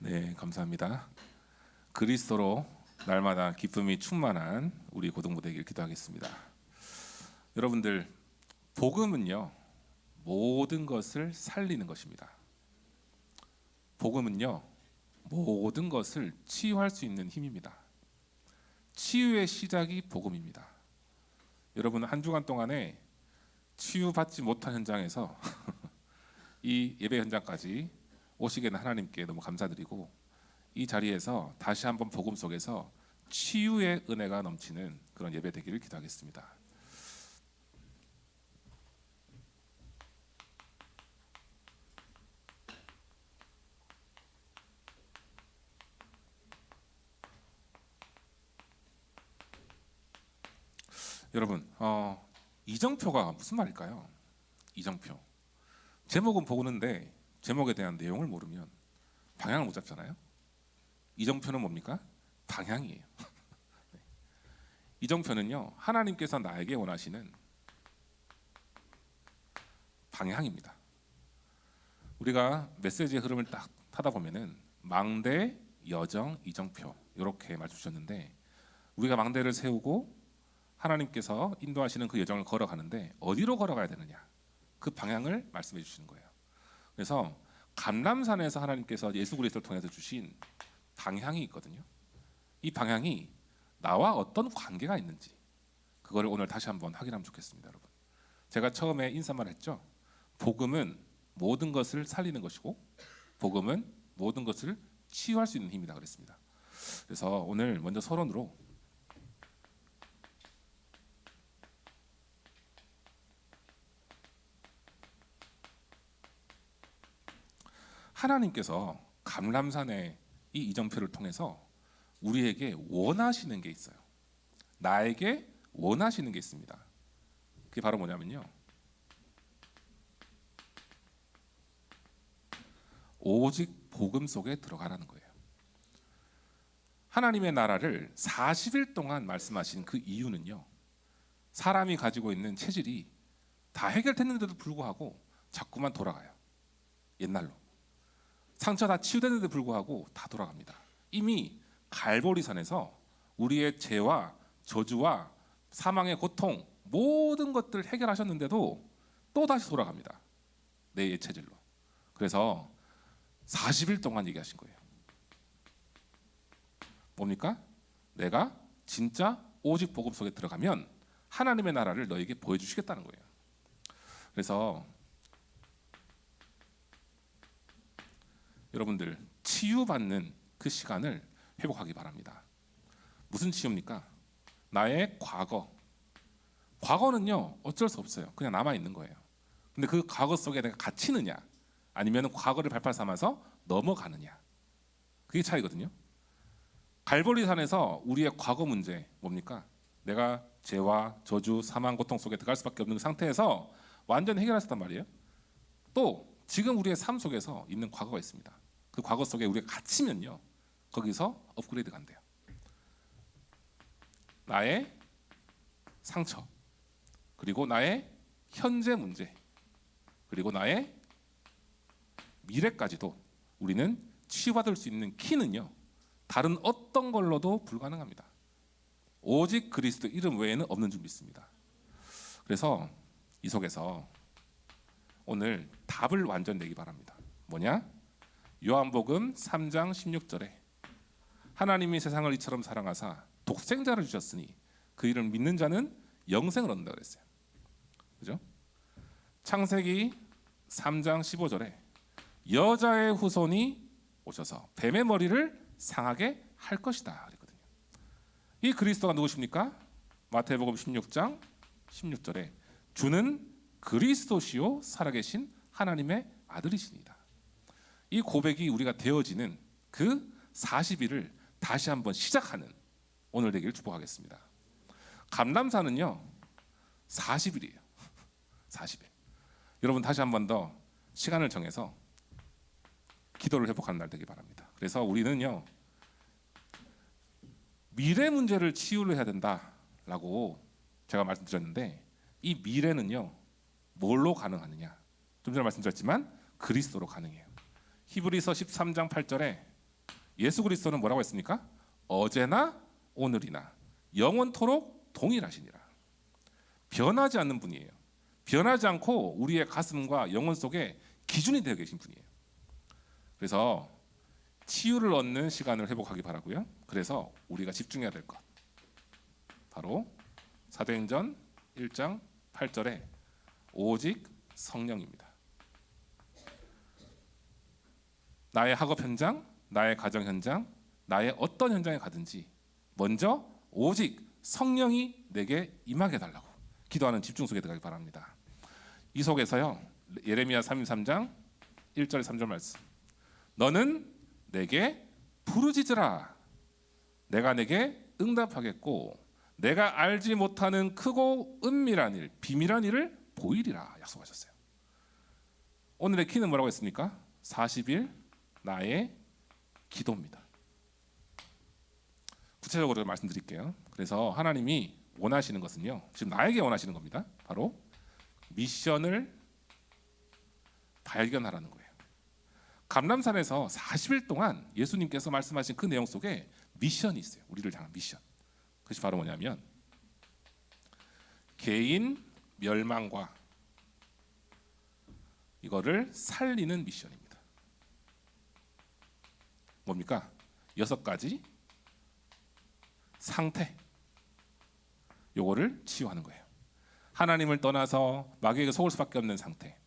네, 감사합니다. 그리스도로 날마다 기쁨이 충만한 우리 고등부 되길 기도하겠습니다. 여러분들, 복음은요, 모든 것을 살리는 것입니다. 복음은요, 모든 것을 치유할 수 있는 힘입니다. 치유의 시작이 복음입니다. 여러분, 한 주간 동안에 치유받지 못한 현장에서 이 예배 현장까지 오시게 된 하나님께 너무 감사드리고, 이 자리에서 다시 한번 복음 속에서 치유의 은혜가 넘치는 그런 예배 되기를 기도하겠습니다. 여러분, 이정표가 무슨 말일까요? 이정표. 제목은 보는데 제목에 대한 내용을 모르면 방향을 못 잡잖아요. 이정표는 뭡니까? 방향이에요. 이정표는요, 하나님께서 나에게 원하시는 방향입니다. 우리가 메시지의 흐름을 딱 타다 보면은 망대, 여정, 이정표 이렇게 말씀 주셨는데, 우리가 망대를 세우고 하나님께서 인도하시는 그 여정을 걸어가는데 어디로 걸어가야 되느냐, 그 방향을 말씀해 주시는 거예요. 그래서 감람산에서 하나님께서 예수 그리스도를 통해서 주신 방향이 있거든요. 이 방향이 나와 어떤 관계가 있는지, 그거를 오늘 다시 한번 확인하면 좋겠습니다. 여러분, 제가 처음에 인사말 했죠. 복음은 모든 것을 살리는 것이고, 복음은 모든 것을 치유할 수 있는 힘이다 그랬습니다. 그래서 오늘 먼저 서론으로 하나님께서 감람산의 이 이정표를 통해서 우리에게 원하시는 게 있어요. 나에게 원하시는 게 있습니다. 그게 바로 뭐냐면요, 오직 복음 속에 들어가라는 거예요. 하나님의 나라를 40일 동안 말씀하신 그 이유는요, 사람이 가지고 있는 체질이 다 해결됐는데도 불구하고 자꾸만 돌아가요. 옛날로. 상처 다 치유됐는데도 불구하고 다 돌아갑니다. 이미 갈보리산에서 우리의 죄와 저주와 사망의 고통, 모든 것들 해결하셨는데도 또 다시 돌아갑니다. 내 예체질로. 그래서 40일 동안 얘기하신 거예요. 뭡니까? 내가 진짜 오직 복음 속에 들어가면 하나님의 나라를 너에게 보여주시겠다는 거예요. 그래서 여러분들, 치유받는 그 시간을 회복하기 바랍니다. 무슨 치유입니까? 나의 과거는요, 어쩔 수 없어요. 그냥 남아있는 거예요. 근데 그 과거 속에 내가 갇히느냐, 아니면 과거를 발판 삼아서 넘어가느냐, 그게 차이거든요. 갈보리산에서 우리의 과거 문제 뭡니까? 내가 죄와 저주, 사망, 고통 속에 들어갈 수밖에 없는 상태에서 완전히 해결하셨단 말이에요. 또 지금 우리의 삶 속에서 있는 과거가 있습니다. 그 과거 속에 우리가 갇히면요, 거기서 업그레이드가 안 돼요. 나의 상처, 그리고 나의 현재 문제, 그리고 나의 미래까지도 우리는 치유받을 수 있는 키는요, 다른 어떤 걸로도 불가능합니다. 오직 그리스도 이름 외에는 없는 줄 믿습니다. 그래서 이 속에서 오늘 답을 완전 내기 바랍니다. 뭐냐? 요한복음 3장 16절에 하나님이 세상을 이처럼 사랑하사 독생자를 주셨으니 그 이를 믿는 자는 영생을 얻는다 그랬어요. 그죠? 창세기 3장 15절에 여자의 후손이 오셔서 뱀의 머리를 상하게 할 것이다 그랬거든요. 이 그리스도가 누구십니까? 마태복음 16장 16절에 주는 그리스도시요 살아계신 하나님의 아들이시니다. 이 고백이 우리가 되어지는 그 40일을 다시 한번 시작하는 오늘 되기를 축복하겠습니다. 감람산은요, 40일이에요. 40일. 여러분, 다시 한번 더 시간을 정해서 기도를 회복하는 날 되길 바랍니다. 그래서 우리는요, 미래 문제를 치유를 해야 된다라고 제가 말씀드렸는데, 이 미래는요, 뭘로 가능하느냐? 좀 전에 말씀드렸지만 그리스도로 가능해요. 히브리서 13장 8절에 예수 그리스도는 뭐라고 했습니까? 어제나 오늘이나 영원토록 동일하시니라. 변하지 않는 분이에요. 변하지 않고 우리의 가슴과 영혼 속에 기준이 되어 계신 분이에요. 그래서 치유를 얻는 시간을 회복하기 바라고요. 그래서 우리가 집중해야 될 것, 바로 사도행전 1장 8절에 오직 성령입니다. 나의 학업 현장, 나의 가정 현장, 나의 어떤 현장에 가든지 먼저 오직 성령이 내게 임하게 해달라고 기도하는 집중 속에 들어가기 바랍니다. 이 속에서요, 예레미야 33장 1절 3절 말씀, 너는 내게 부르짖으라, 내가 내게 응답하겠고 내가 알지 못하는 크고 은밀한 일, 비밀한 일을 보이리라 약속하셨어요. 오늘의 키는 뭐라고 했습니까? 40일 나의 기도입니다. 구체적으로 말씀드릴게요. 그래서 하나님이 원하시는 것은요, 지금 나에게 원하시는 겁니다. 바로 미션을 발견하라는 거예요. 감람산에서 40일 동안 예수님께서 말씀하신 그 내용 속에 미션이 있어요. 우리를 향한 미션. 그것이 바로 뭐냐면 개인 멸망과 이거를 살리는 미션입니다. 뭡니까? 6가지 상태, 요거를 치유하는 거예요. 하나님을 떠나서 마귀에게 속을 수밖에 없는 상태,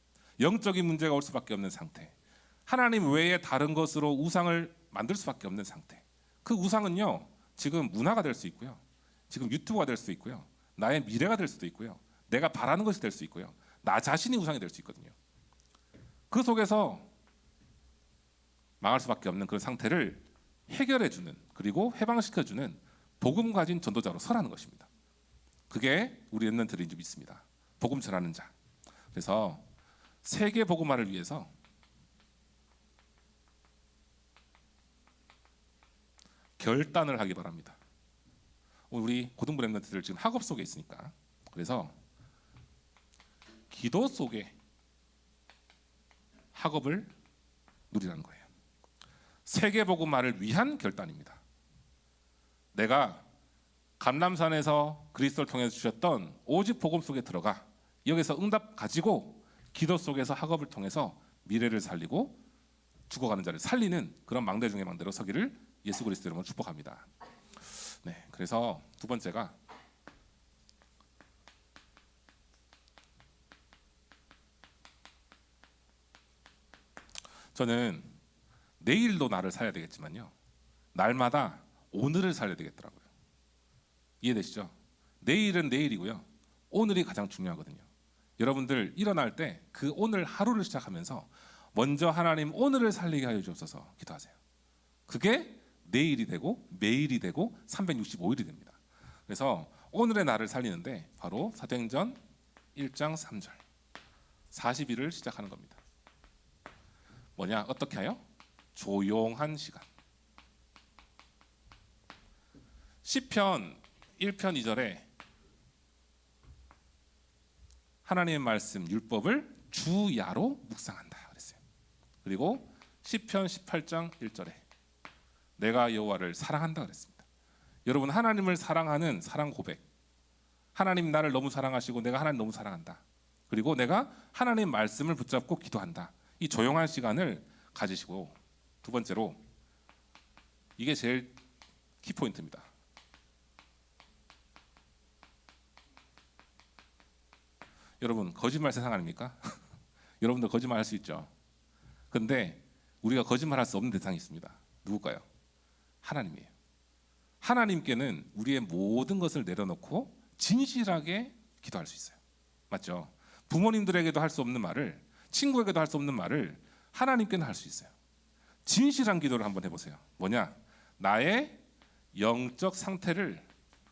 영적인 문제가 올 수밖에 없는 상태, 하나님 외에 다른 것으로 우상을 만들 수밖에 없는 상태. 그 우상은요, 지금 문화가 될 수 있고요, 지금 유튜브가 될 수 있고요, 나의 미래가 될 수도 있고요, 내가 바라는 것이 될 수 있고요, 나 자신이 우상이 될 수 있거든요. 그 속에서 망할 수밖에 없는 그런 상태를 해결해주는, 그리고 해방시켜주는 복음 가진 전도자로 서라는 것입니다. 그게 우리 렘넌트들인 줄 믿습니다. 복음 전하는 자. 그래서 세계 복음화를 위해서 결단을 하기 바랍니다. 우리 고등부 렘넌트들 지금 학업 속에 있으니까, 그래서 기도 속에 학업을 누리라는 거예요. 세계 복음화를 위한 결단입니다. 내가 감람산에서 그리스도를 통해서 주셨던 오직 복음 속에 들어가 여기서 응답 가지고 기도 속에서 학업을 통해서 미래를 살리고 죽어가는 자를 살리는 그런 망대 중의 망대로 서기를 예수 그리스도 이름으로 축복합니다. 네, 그래서 두 번째가 저는 내일도 나를 살아야 되겠지만요, 날마다 오늘을 살아야 되겠더라고요. 이해되시죠? 내일은 내일이고요, 오늘이 가장 중요하거든요. 여러분들 일어날 때 그 오늘 하루를 시작하면서 먼저 하나님 오늘을 살리게 하여 주옵소서 기도하세요. 그게 내일이 되고 매일이 되고 365일이 됩니다. 그래서 오늘의 나를 살리는데 바로 사도행전 1장 3절 40일을 시작하는 겁니다. 뭐냐? 어떻게 하여? 조용한 시간. 시편 1편 2절에 하나님의 말씀 율법을 주야로 묵상한다 그랬어요. 그리고 시편 18장 1절에 내가 여호와를 사랑한다 그랬습니다. 여러분, 하나님을 사랑하는 사랑 고백, 하나님 나를 너무 사랑하시고 내가 하나님 너무 사랑한다, 그리고 내가 하나님 말씀을 붙잡고 기도한다, 이 조용한 시간을 가지시고, 두 번째로 이게 제일 키포인트입니다. 여러분, 거짓말 세상 아닙니까? 여러분들 거짓말 할 수 있죠. 근데 우리가 거짓말 할 수 없는 대상이 있습니다. 누굴까요? 하나님이에요. 하나님께는 우리의 모든 것을 내려놓고 진실하게 기도할 수 있어요. 맞죠? 부모님들에게도 할 수 없는 말을, 친구에게도 할 수 없는 말을 하나님께는 할 수 있어요. 진실한 기도를 한번 해보세요. 뭐냐? 나의 영적 상태를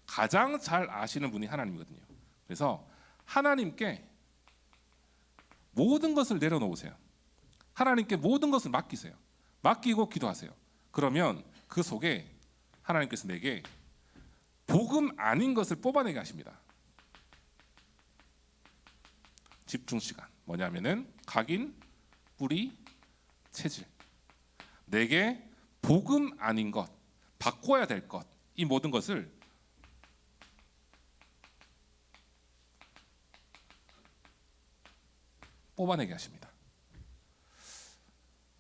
가장 잘 아시는 분이 하나님이거든요. 그래서 하나님께 모든 것을 내려놓으세요. 하나님께 모든 것을 맡기세요. 맡기고 기도하세요. 그러면 그 속에 하나님께서 내게 복음 아닌 것을 뽑아내게 하십니다. 집중 시간 뭐냐면은 각인, 뿌리, 체질. 내게 복음 아닌 것, 바꿔야 될 것, 이 모든 것을 뽑아내게 하십니다.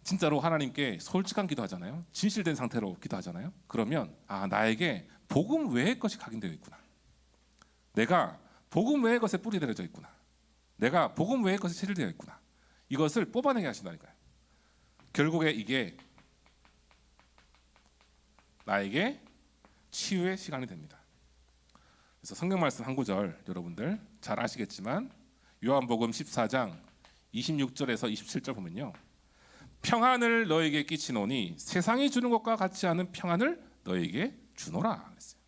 진짜로 하나님께 솔직한 기도하잖아요. 진실된 상태로 기도하잖아요. 그러면 나에게 복음 외의 것이 각인되어 있구나. 내가 복음 외의 것에 뿌리 내려져 있구나. 내가 복음 외의 것에 체질되어 있구나. 이것을 뽑아내게 하신다니까요. 결국에 이게 나에게 치유의 시간이 됩니다. 그래서 성경 말씀 한 구절 여러분들 잘 아시겠지만 요한복음 14장 26절에서 27절 보면요. 평안을 너에게 끼치노니 세상이 주는 것과 같지 않은 평안을 너에게 주노라 그랬어요.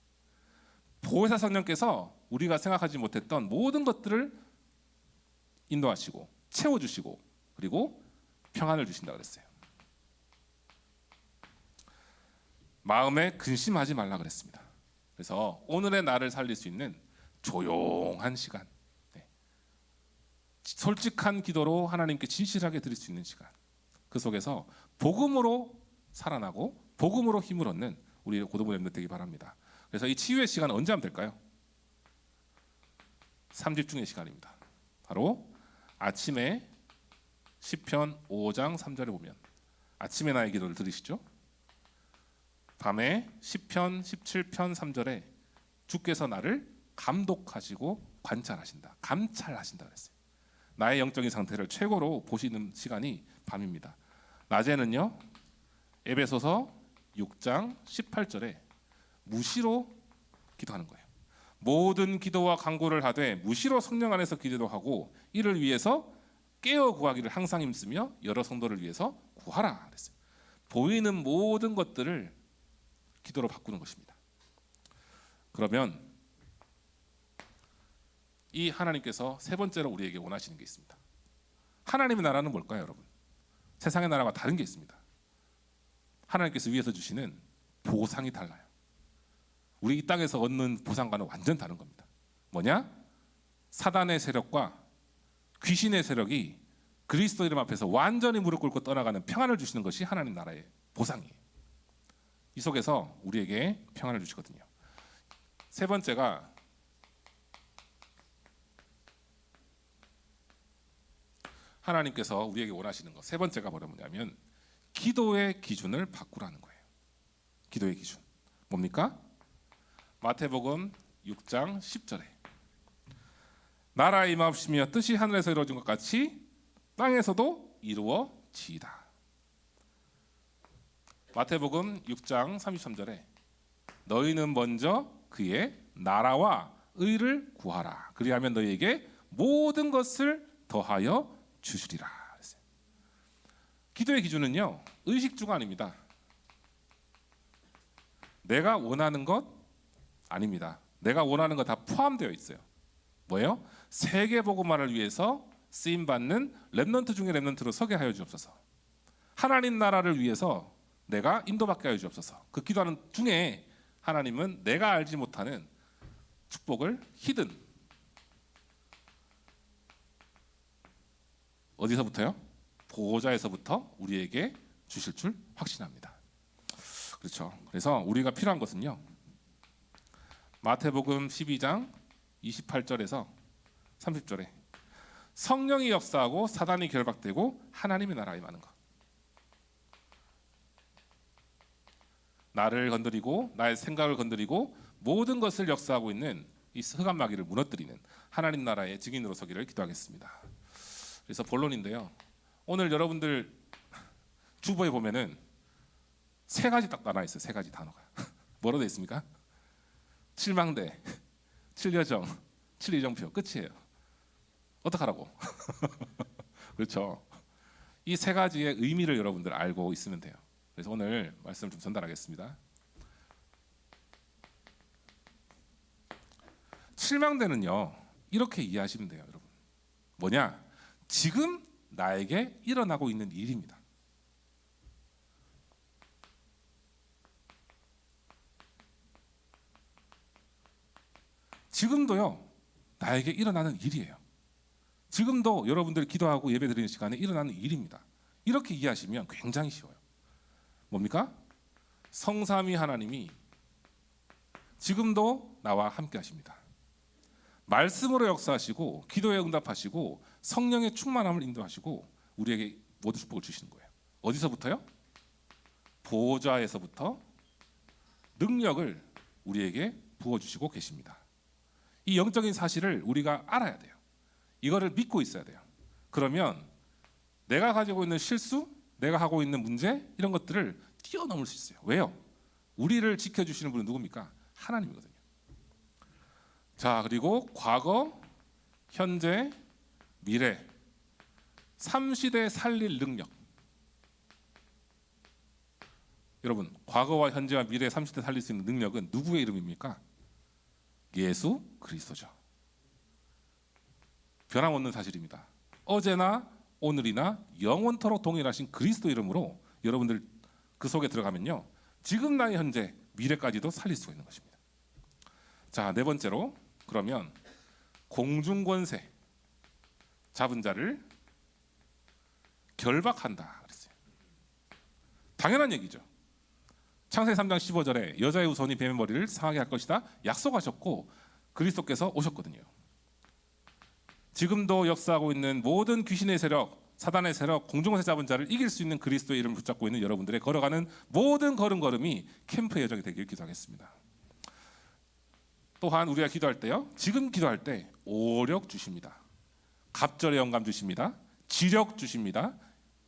보혜사 성령께서 우리가 생각하지 못했던 모든 것들을 인도하시고 채워주시고 그리고 평안을 주신다 그랬어요. 마음에 근심하지 말라 그랬습니다. 그래서 오늘의 나를 살릴 수 있는 조용한 시간, 솔직한 기도로 하나님께 진실하게 드릴 수 있는 시간, 그 속에서 복음으로 살아나고 복음으로 힘을 얻는 우리 고도부 렘넌트 되기 바랍니다. 그래서 이 치유의 시간은 언제 하면 될까요? 3집중의 시간입니다. 바로 아침에 시편 5장 3절에 보면 아침에 나의 기도를 들으시죠? 밤에 시편 17편 3절에 주께서 나를 감독하시고 관찰하신다. 감찰하신다 그랬어요. 나의 영적인 상태를 최고로 보시는 시간이 밤입니다. 낮에는요. 에베소서 6장 18절에 무시로 기도하는 거예요. 모든 기도와 간구를 하되 무시로 성령 안에서 기도도 하고 이를 위해서 깨어 구하기를 항상 힘쓰며 여러 성도를 위해서 구하라 그랬어요. 보이는 모든 것들을 기도로 바꾸는 것입니다. 그러면 이 하나님께서 세 번째로 우리에게 원하시는 게 있습니다. 하나님의 나라는 뭘까요, 여러분? 세상의 나라와 다른 게 있습니다. 하나님께서 위에서 주시는 보상이 달라요. 우리 이 땅에서 얻는 보상과는 완전 다른 겁니다. 뭐냐? 사단의 세력과 귀신의 세력이 그리스도 이름 앞에서 완전히 무릎 꿇고 떠나가는 평안을 주시는 것이 하나님 나라의 보상이에요. 이 속에서 우리에게 평안을 주시거든요. 세 번째가 하나님께서 우리에게 원하시는 것. 세 번째가 뭐냐면 기도의 기준을 바꾸라는 거예요. 기도의 기준. 뭡니까? 마태복음 6장 10절에 나라의 임하옵시며 뜻이 하늘에서 이루어진 것 같이 땅에서도 이루어지이다. 마태복음 6장 33절에 너희는 먼저 그의 나라와 의를 구하라. 그리하면 너희에게 모든 것을 더하여 주시리라. 기도의 기준은요. 의식주가 아닙니다. 내가 원하는 것 아닙니다. 내가 원하는 것 다 포함되어 있어요. 뭐예요? 세계 복음화를 위해서 쓰임 받는 렘넌트 중에 렘넌트로 서게 하여 주옵소서. 하나님 나라를 위해서 내가 인도받게 하여 주옵소서. 그 기도하는 중에 하나님은 내가 알지 못하는 축복을 히든 어디서부터요? 보호자에서부터 우리에게 주실 줄 확신합니다. 그렇죠. 그래서 우리가 필요한 것은요. 마태복음 12장 28절에서 30절에 성령이 역사하고 사단이 결박되고 하나님의 나라에 임하는 것. 나를 건드리고 나의 생각을 건드리고 모든 것을 역사하고 있는 이 흑암 마귀를 무너뜨리는 하나님 나라의 증인으로 서기를 기도하겠습니다. 그래서 본론인데요. 오늘 여러분들 주보에 보면은 세 가지 딱 나눠 있어요. 세 가지 단어가. 뭐로 되어 있습니까? 7망대, 7여정, 7이정표 끝이에요. 어떡하라고? 그렇죠. 이 세 가지의 의미를 여러분들 알고 있으면 돼요. 그래서 오늘 말씀을 좀 전달하겠습니다. 7망대는요. 이렇게 이해하시면 돼요, 여러분. 뭐냐? 지금 나에게 일어나고 있는 일입니다. 지금도요. 나에게 일어나는 일이에요. 지금도 여러분들이 기도하고 예배드리는 시간에 일어나는 일입니다. 이렇게 이해하시면 굉장히 쉬워요. 뭡니까? 성삼위 하나님이 지금도 나와 함께 하십니다. 말씀으로 역사하시고 기도에 응답하시고 성령의 충만함을 인도하시고 우리에게 모든 축복을 주시는 거예요. 어디서부터요? 보좌에서부터 능력을 우리에게 부어주시고 계십니다. 이 영적인 사실을 우리가 알아야 돼요. 이거를 믿고 있어야 돼요. 그러면 내가 가지고 있는 실수, 내가 하고 있는 문제 이런 것들을 뛰어넘을 수 있어요. 왜요? 우리를 지켜주시는 분은 누굽니까? 하나님이거든요. 자, 그리고 과거, 현재, 미래 3시대 살릴 능력. 여러분, 과거와 현재와 미래 3시대 살릴 수 있는 능력은 누구의 이름입니까? 예수 그리스도죠. 변함없는 사실입니다. 어제나 오늘이나 영원토록 동일하신 그리스도 이름으로 여러분들 그 속에 들어가면요, 지금 나의 현재 미래까지도 살릴 수가 있는 것입니다. 자, 네 번째로 그러면 공중권세 잡은 자를 결박한다 그랬어요. 당연한 얘기죠. 창세기 3장 15절에 여자의 후손이 뱀의 머리를 상하게 할 것이다 약속하셨고 그리스도께서 오셨거든요. 지금도 역사하고 있는 모든 귀신의 세력, 사단의 세력, 공중권세 잡은 자를 이길 수 있는 그리스도의 이름을 붙잡고 있는 여러분들의 걸어가는 모든 걸음걸음이 캠프의 여정이 되길 기도하겠습니다. 또한 우리가 기도할 때요, 지금 기도할 때 오력 주십니다. 갑절의 영감 주십니다. 지력 주십니다.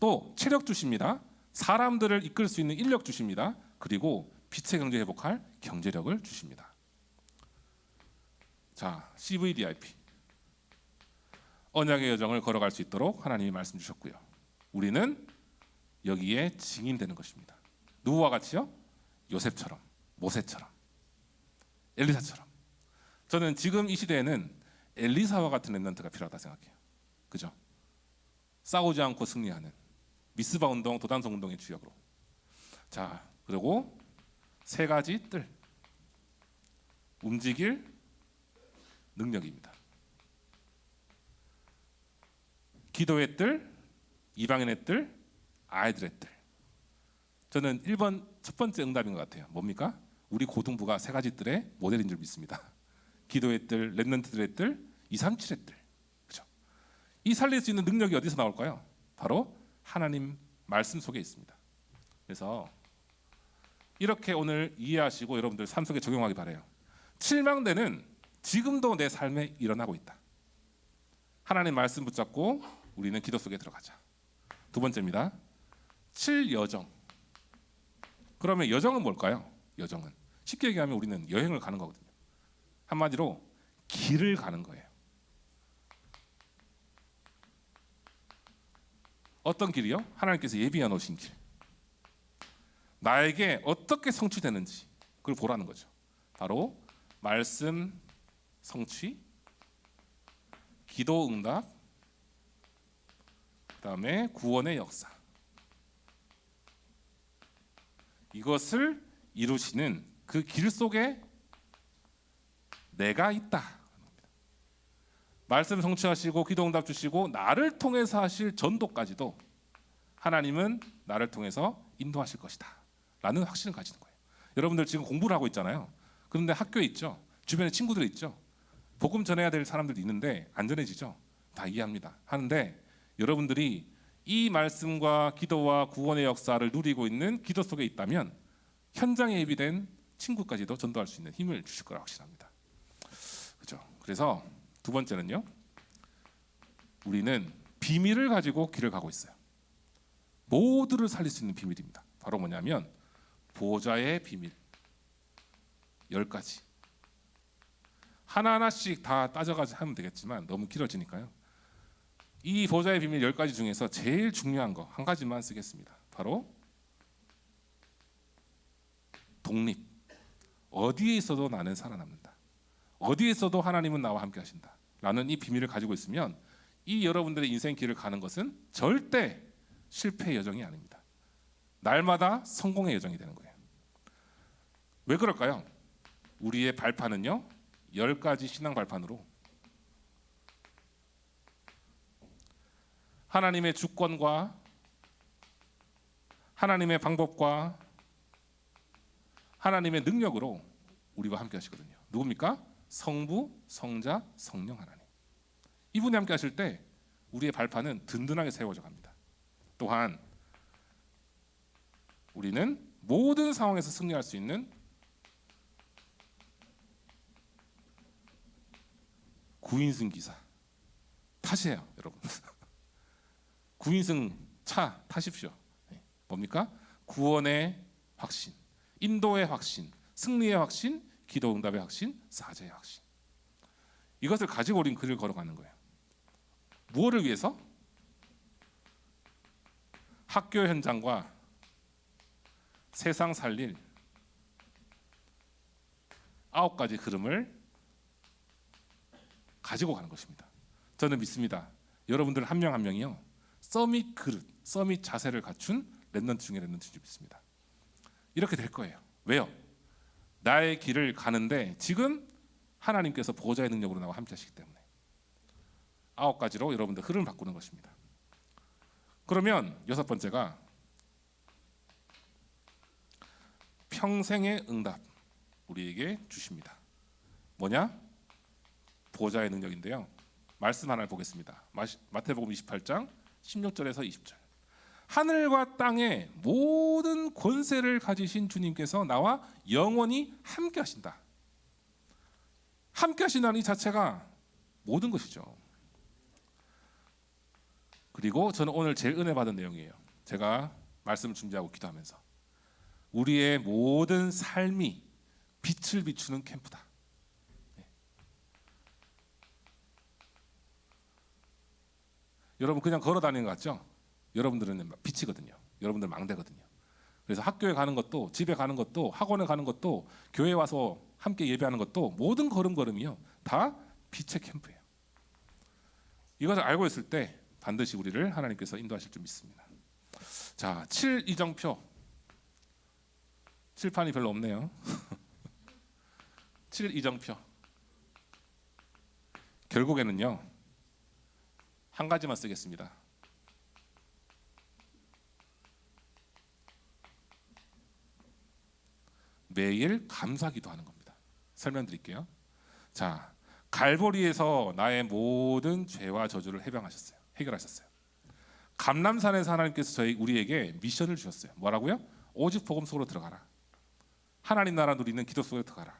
또 체력 주십니다. 사람들을 이끌 수 있는 인력 주십니다. 그리고 빛의 경제 회복할 경제력을 주십니다. 자, CVDIP 언약의 여정을 걸어갈 수 있도록 하나님이 말씀 주셨고요. 우리는 여기에 증인되는 것입니다. 누구와 같이요? 요셉처럼, 모세처럼, 엘리사처럼. 저는 지금 이 시대에는 엘리사와 같은 렘넌트가 필요하다 생각해요. 그죠? 싸우지 않고 승리하는 미스바 운동, 도단성 운동의 주역으로. 자, 그리고 세 가지 뜰. 움직일 능력입니다. 기도의 뜰, 이방인의 뜰, 아이들의 뜰. 저는 1번 첫 번째 응답인 것 같아요. 뭡니까? 우리 고등부가 세 가지 뜰의 모델인 줄 믿습니다. 기도의 뜰, 렘넌트들의 뜰, 237의 뜰. 그렇죠? 이 살릴 수 있는 능력이 어디서 나올까요? 바로 하나님 말씀 속에 있습니다. 그래서 이렇게 오늘 이해하시고 여러분들 삶 속에 적용하기 바라요. 칠망대는 지금도 내 삶에 일어나고 있다. 하나님 말씀 붙잡고 우리는 기도 속에 들어가자. 두 번째입니다. 7여정. 그러면 여정은 뭘까요? 여정은 쉽게 얘기하면 우리는 여행을 가는 거거든요. 한마디로 길을 가는 거예요. 어떤 길이요? 하나님께서 예비해 놓으신 길. 나에게 어떻게 성취되는지 그걸 보라는 거죠. 바로 말씀 성취, 기도 응답, 그다음에 구원의 역사. 이것을 이루시는 그 길 속에 내가 있다. 말씀 성취하시고 기도 응답 주시고 나를 통해서 하실 전도까지도 하나님은 나를 통해서 인도하실 것이다 라는 확신을 가지는 거예요. 여러분들 지금 공부를 하고 있잖아요. 그런데 학교에 있죠. 주변에 친구들이 있죠. 복음 전해야 될 사람들도 있는데 안 전해지죠. 다 이해합니다. 하는데 여러분들이 이 말씀과 기도와 구원의 역사를 누리고 있는 기도 속에 있다면 현장에 예비된 친구까지도 전도할 수 있는 힘을 주실 거라 확신합니다. 그렇죠? 그래서 두 번째는요, 우리는 비밀을 가지고 길을 가고 있어요. 모두를 살릴 수 있는 비밀입니다. 바로 뭐냐면 보좌의 비밀 10가지. 하나하나씩 다 따져가지고 하면 되겠지만 너무 길어지니까요. 이 보좌의 비밀 10가지 중에서 제일 중요한 거 한 가지만 쓰겠습니다. 바로 독립. 어디에 있어도 나는 살아남는다. 어디에 있어도 하나님은 나와 함께 하신다 라는 이 비밀을 가지고 있으면 이 여러분들의 인생 길을 가는 것은 절대 실패의 여정이 아닙니다. 날마다 성공의 여정이 되는 거예요. 왜 그럴까요? 우리의 발판은요 10가지 신앙 발판으로 하나님의 주권과 하나님의 방법과 하나님의 능력으로 우리와 함께 하시거든요. 누굽니까? 성부, 성자, 성령 하나님. 이분이 함께 하실 때 우리의 발판은 든든하게 세워져 갑니다. 또한 우리는 모든 상황에서 승리할 수 있는 구인승 기사 타세요, 여러분. 구인승 차 타십시오. 뭡니까? 구원의 확신, 인도의 확신, 승리의 확신, 기도 응답의 확신, 사죄의 확신. 이것을 가지고 우린 길을 걸어가는 거예요. 무엇을 위해서? 학교 현장과 세상 살릴 9가지 흐름을 가지고 가는 것입니다. 저는 믿습니다. 여러분들 한 명 한 명이요, 서밋 그릇, 서밋 자세를 갖춘 렘넌트 중에 렘넌트인 줄 믿습니다. 이렇게 될 거예요. 왜요? 나의 길을 가는데 지금 하나님께서 보호자의 능력으로 나와 함께 하시기 때문에 9가지로 여러분들 흐름을 바꾸는 것입니다. 그러면 6번째가 평생의 응답 우리에게 주십니다. 뭐냐? 보호자의 능력인데요. 말씀 하나를 보겠습니다. 마태복음 28장 16절에서 20절. 하늘과 땅의 모든 권세를 가지신 주님께서 나와 영원히 함께 하신다. 함께 하신다는 이 자체가 모든 것이죠. 그리고 저는 오늘 제일 은혜 받은 내용이에요. 제가 말씀 준비하고 기도하면서 우리의 모든 삶이 빛을 비추는 캠프다. 여러분 그냥 걸어 다니는 것 같죠? 여러분들은 빛이거든요. 여러분들 망대거든요. 그래서 학교에 가는 것도, 집에 가는 것도, 학원에 가는 것도, 교회에 와서 함께 예배하는 것도 모든 걸음걸음이요 다 빛의 캠프예요. 이것을 알고 있을 때 반드시 우리를 하나님께서 인도하실 줄 믿습니다. 자, 7 이정표. 칠판이 별로 없네요. 7 이정표. 결국에는요 한 가지만 쓰겠습니다. 매일 감사기도 하는 겁니다. 설명드릴게요. 자, 갈보리에서 나의 모든 죄와 저주를 해결하셨어요. 감람산에서 하나님께서 우리에게 미션을 주셨어요. 뭐라고요? 오직 복음 속으로 들어가라. 하나님 나라 누리는 기도 속에 들어가라.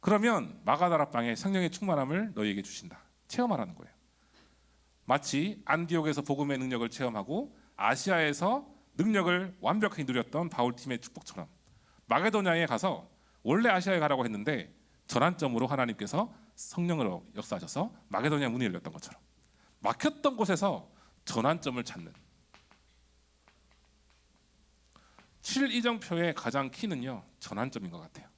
그러면 마가다락방에 성령의 충만함을 너희에게 주신다. 체험하라는 거예요. 마치 안디옥에서 복음의 능력을 체험하고 아시아에서 능력을 완벽하게 누렸던 바울팀의 축복처럼 마게도냐에 가서 원래 아시아에 가라고 했는데 전환점으로 하나님께서 성령으로 역사하셔서 마게도냐 문이 열렸던 것처럼 막혔던 곳에서 전환점을 찾는 7 이정표의 가장 키는요 전환점인 것 같아요.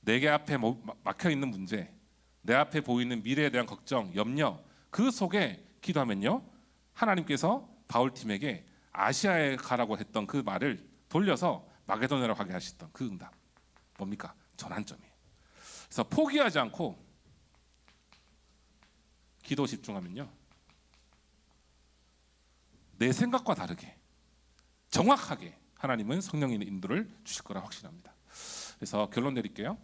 내게 앞에 막혀있는 문제, 내 앞에 보이는 미래에 대한 걱정, 염려, 그 속에 기도하면요 하나님께서 바울팀에게 아시아에 가라고 했던 그 말을 돌려서 마게도냐로 가게 하셨던 그 응답 뭡니까? 전환점이에요. 그래서 포기하지 않고 기도 집중하면요 내 생각과 다르게 정확하게 하나님은 성령의 인도를 주실 거라 확신합니다. 그래서 결론 내릴게요.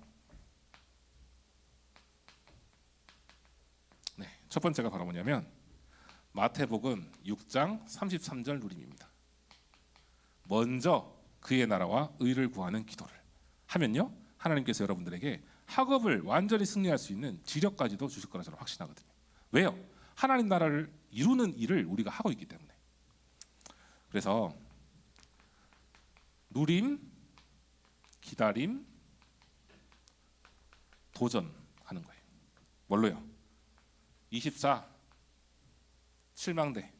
네, 첫 번째가 바로 뭐냐면 마태복음 6장 33절 누림입니다. 먼저 그의 나라와 의를 구하는 기도를 하면요 하나님께서 여러분들에게 학업을 완전히 승리할 수 있는 지력까지도 주실 거라 저는 확신하거든요. 왜요? 하나님 나라를 이루는 일을 우리가 하고 있기 때문에. 그래서 누림, 기다림, 도전하는 거예요. 뭘로요? 24 실망대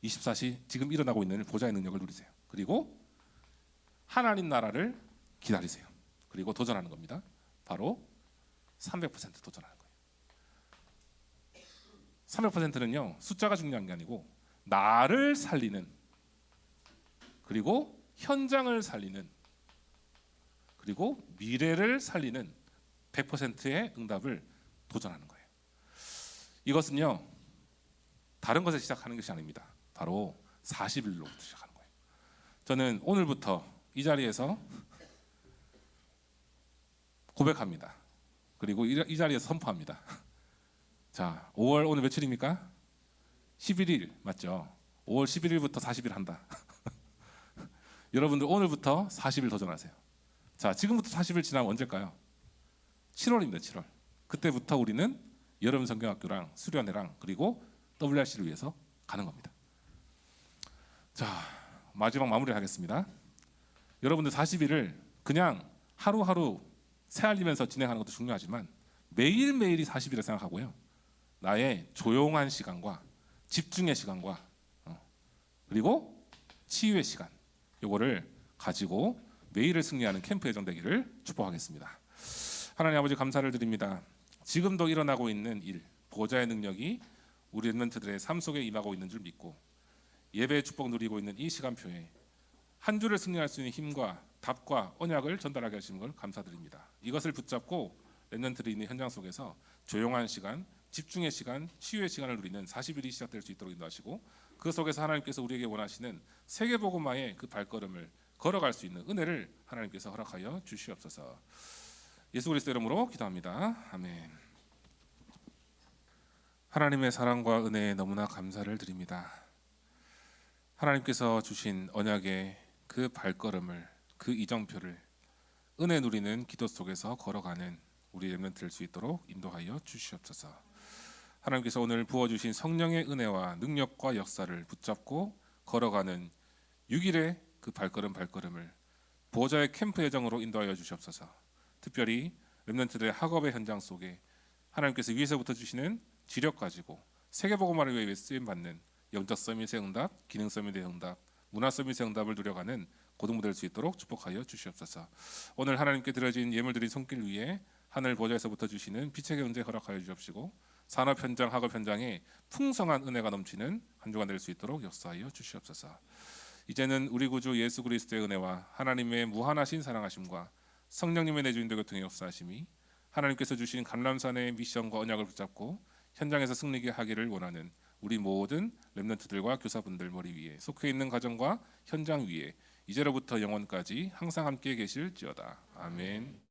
24시 지금 일어나고 있는 보좌의 능력을 누리세요. 그리고 하나님 나라를 기다리세요. 그리고 도전하는 겁니다. 바로 300% 도전하는 거예요. 300%는요 숫자가 중요한 게 아니고 나를 살리는, 그리고 현장을 살리는, 그리고 미래를 살리는 100%의 응답을 도전하는 거예요. 이것은요 다른 것에 시작하는 것이 아닙니다. 바로 40일로부터 시작하는 거예요. 저는 오늘부터 이 자리에서 고백합니다. 그리고 이 자리에서 선포합니다. 자, 5월 오늘 며칠입니까? 11일 맞죠? 5월 11일부터 40일 한다. 여러분들 오늘부터 40일 도전하세요. 자, 지금부터 40일 지나면 언제일까요? 7월입니다. 7월. 그때부터 우리는 여름 성경학교랑 수련회랑 그리고 WRC를 위해서 가는 겁니다. 자, 마지막 마무리를 하겠습니다. 여러분들 40일을 그냥 하루하루 새알리면서 진행하는 것도 중요하지만 매일매일이 40일을 생각하고요. 나의 조용한 시간과 집중의 시간과 그리고 치유의 시간 요거를 가지고 매일을 승리하는 캠프 예정 되기를 축복하겠습니다. 하나님 아버지 감사를 드립니다. 지금도 일어나고 있는 일, 보좌의 능력이 우리 렘넌트들의 삶 속에 임하고 있는 줄 믿고 예배의 축복 누리고 있는 이 시간표에 한 주를 승리할 수 있는 힘과 답과 언약을 전달하게 하시는 걸 감사드립니다. 이것을 붙잡고 렘넌트들이 있는 현장 속에서 조용한 시간, 집중의 시간, 치유의 시간을 누리는 40일이 시작될 수 있도록 인도하시고 그 속에서 하나님께서 우리에게 원하시는 세계복음화의 그 발걸음을 걸어갈 수 있는 은혜를 하나님께서 허락하여 주시옵소서. 예수 그리스도 이름으로 기도합니다. 아멘. 하나님의 사랑과 은혜에 너무나 감사를 드립니다. 하나님께서 주신 언약의 그 발걸음을 그 이정표를 은혜 누리는 기도 속에서 걸어가는 우리 렘넌트 될 수 있도록 인도하여 주시옵소서. 하나님께서 오늘 부어주신 성령의 은혜와 능력과 역사를 붙잡고 걸어가는 6일의 그 발걸음을 보호자의 캠프 예정으로 인도하여 주시옵소서. 특별히 렘넌트들의 학업의 현장 속에 하나님께서 위에서부터 주시는 지력 가지고 세계복음화를 위해 쓰임받는 영적 서밋의 응답, 기능 서밋의 응답, 문화 서밋의 응답을 누려가는 고등부 될 수 있도록 축복하여 주시옵소서. 오늘 하나님께 드려진 예물드린 손길 위에 하늘 보좌에서부터 주시는 빛의 경제 허락하여 주옵시고 산업 현장, 학업 현장에 풍성한 은혜가 넘치는 한 주간 될 수 있도록 역사하여 주시옵소서. 이제는 우리 구주 예수 그리스도의 은혜와 하나님의 무한하신 사랑하심과 성령님의 내주인도 교통의 역사하심이 하나님께서 주신 감람산의 미션과 언약을 붙잡고 현장에서 승리하게 하기를 원하는 우리 모든 렘넌트들과 교사분들 머리 위에 속해 있는 가정과 현장 위에 이제로부터 영원까지 항상 함께 계실지어다. 아멘.